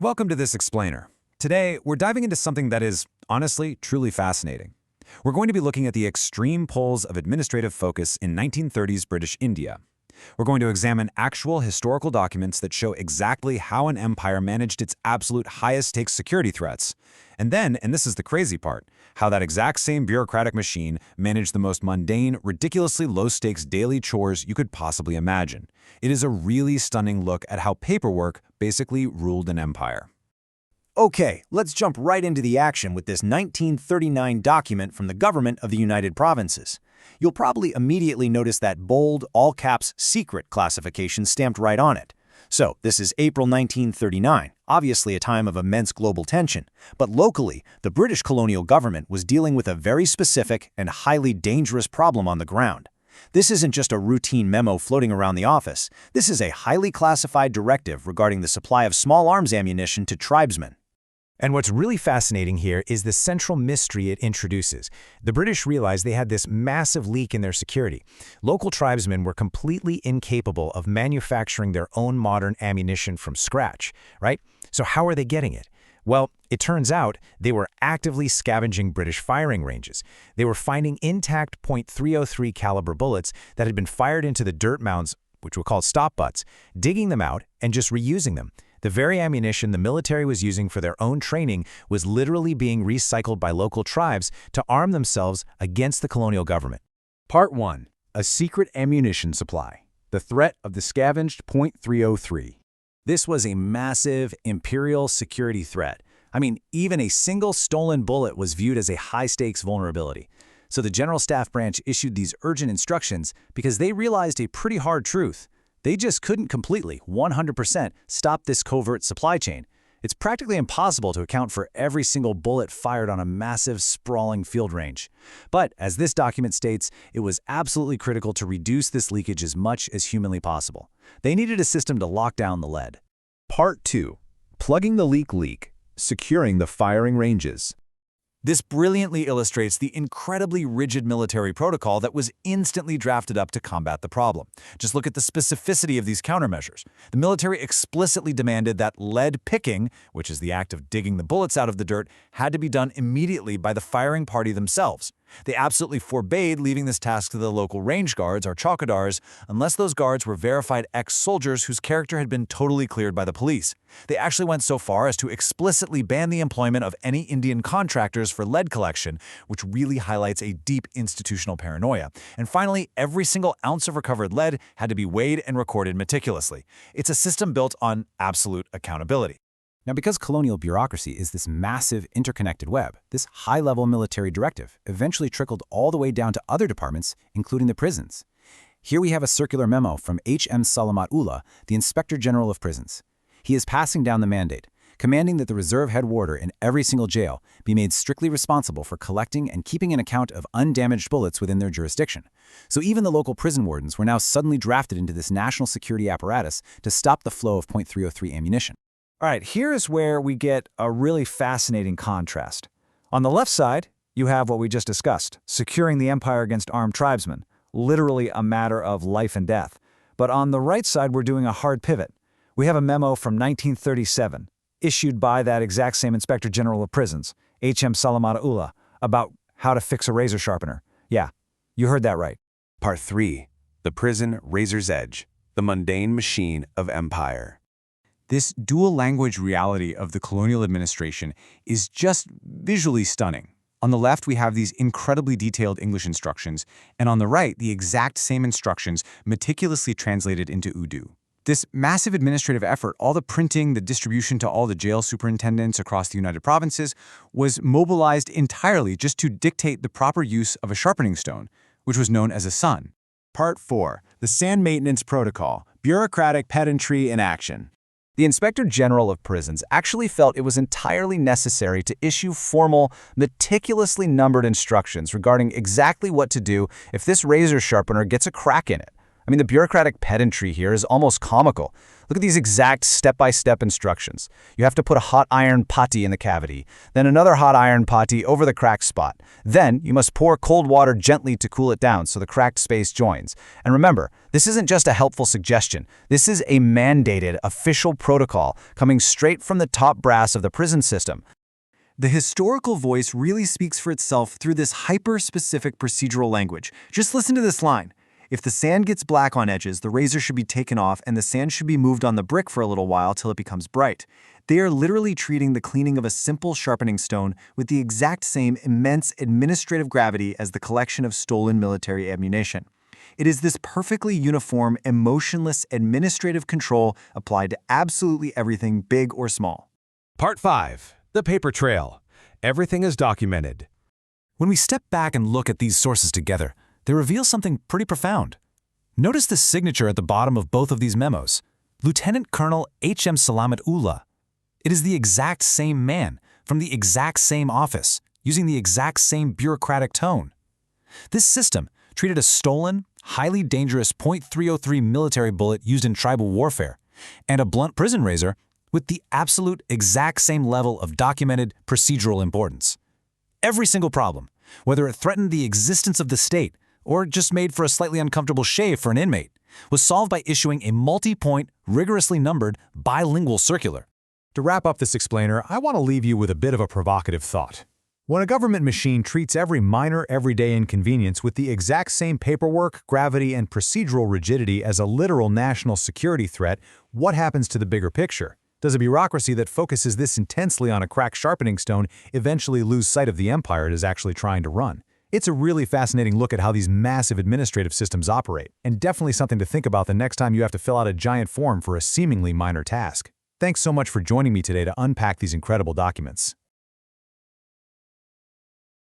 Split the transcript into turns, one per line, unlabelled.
Welcome to this explainer. Today, we're diving into something that is, honestly, truly fascinating. We're going to be looking at the extreme poles of administrative focus in 1930s British India. We're going to examine actual historical documents that show exactly how an empire managed its absolute highest-stakes security threats. And then, and this is the crazy part, how that exact same bureaucratic machine managed the most mundane, ridiculously low-stakes daily chores you could possibly imagine. It is a really stunning look at how paperwork basically ruled an empire.
Okay, let's jump right into the action with this 1939 document from the government of the United Provinces. You'll probably immediately notice that bold, all-caps secret classification stamped right on it. So, this is April 1939, obviously a time of immense global tension. But locally, the British colonial government was dealing with a very specific and highly dangerous problem on the ground. This isn't just a routine memo floating around the office. This is a highly classified directive regarding the supply of small arms ammunition to tribesmen.
And what's really fascinating here is the central mystery it introduces. The British realized they had this massive leak in their security. Local tribesmen were completely incapable of manufacturing their own modern ammunition from scratch, right? So how are they getting it? Well, it turns out they were actively scavenging British firing ranges. They were finding intact .303 caliber bullets that had been fired into the dirt mounds, which were called stop butts, digging them out and just reusing them. The very ammunition the military was using for their own training was literally being recycled by local tribes to arm themselves against the colonial government.
Part 1. A secret ammunition supply. The threat of the scavenged .303.
This was a massive imperial security threat. I mean, even a single stolen bullet was viewed as a high-stakes vulnerability. So the General Staff Branch issued these urgent instructions because they realized a pretty hard truth. They just couldn't completely, 100%, stop this covert supply chain. It's practically impossible to account for every single bullet fired on a massive, sprawling field range. But, as this document states, it was absolutely critical to reduce this leakage as much as humanly possible. They needed a system to lock down the lead.
Part 2. Plugging the leak. Securing the firing ranges.
This brilliantly illustrates the incredibly rigid military protocol that was instantly drafted up to combat the problem. Just look at the specificity of these countermeasures. The military explicitly demanded that lead picking, which is the act of digging the bullets out of the dirt, had to be done immediately by the firing party themselves. They absolutely forbade leaving this task to the local range guards, or chowkidars, unless those guards were verified ex-soldiers whose character had been totally cleared by the police. They actually went so far as to explicitly ban the employment of any Indian contractors for lead collection, which really highlights a deep institutional paranoia. And finally, every single ounce of recovered lead had to be weighed and recorded meticulously. It's a system built on absolute accountability.
Now, because colonial bureaucracy is this massive interconnected web, this high-level military directive eventually trickled all the way down to other departments, including the prisons. Here we have a circular memo from H.M. Salamat Ullah, the Inspector General of Prisons. He is passing down the mandate, commanding that the reserve head warder in every single jail be made strictly responsible for collecting and keeping an account of undamaged bullets within their jurisdiction. So even the local prison wardens were now suddenly drafted into this national security apparatus to stop the flow of .303 ammunition.
All right, here is where we get a really fascinating contrast. On the left side, you have what we just discussed, securing the empire against armed tribesmen, literally a matter of life and death. But on the right side, we're doing a hard pivot. We have a memo from 1937, issued by that exact same Inspector General of Prisons, H.M. Salamat Ullah, about how to fix a razor sharpener. Yeah, you heard that right.
Part 3. The prison razor's edge. The mundane machine of empire.
This dual-language reality of the colonial administration is just visually stunning. On the left, we have these incredibly detailed English instructions, and on the right, the exact same instructions meticulously translated into Urdu. This massive administrative effort, all the printing, the distribution to all the jail superintendents across the United Provinces, was mobilized entirely just to dictate the proper use of a sharpening stone, which was known as a sun.
Part 4. The Sand Maintenance Protocol. Bureaucratic pedantry in action.
The Inspector General of Prisons actually felt it was entirely necessary to issue formal, meticulously numbered instructions regarding exactly what to do if this razor sharpener gets a crack in it. I mean, the bureaucratic pedantry here is almost comical. Look at these exact step-by-step instructions. You have to put a hot iron putty in the cavity, then another hot iron putty over the cracked spot. Then you must pour cold water gently to cool it down so the cracked space joins. And remember, this isn't just a helpful suggestion. This is a mandated official protocol coming straight from the top brass of the prison system.
The historical voice really speaks for itself through this hyper-specific procedural language. Just listen to this line. If the sand gets black on edges, the razor should be taken off and the sand should be moved on the brick for a little while till it becomes bright. They are literally treating the cleaning of a simple sharpening stone with the exact same immense administrative gravity as the collection of stolen military ammunition. It is this perfectly uniform, emotionless administrative control applied to absolutely everything, big or small.
Part 5. The paper trail. Everything is documented.
When we step back and look at these sources together, they reveal something pretty profound. Notice the signature at the bottom of both of these memos. Lieutenant Colonel H.M. Salamat Ullah. It is the exact same man, from the exact same office, using the exact same bureaucratic tone. This system treated a stolen, highly dangerous .303 military bullet used in tribal warfare and a blunt prison razor with the absolute exact same level of documented procedural importance. Every single problem, whether it threatened the existence of the state or just made for a slightly uncomfortable shave for an inmate, was solved by issuing a multi-point, rigorously numbered, bilingual circular.
To wrap up this explainer, I want to leave you with a bit of a provocative thought. When a government machine treats every minor, everyday inconvenience with the exact same paperwork, gravity, and procedural rigidity as a literal national security threat, what happens to the bigger picture? Does a bureaucracy that focuses this intensely on a cracked sharpening stone eventually lose sight of the empire it is actually trying to run? It's a really fascinating look at how these massive administrative systems operate, and definitely something to think about the next time you have to fill out a giant form for a seemingly minor task. Thanks so much for joining me today to unpack these incredible documents.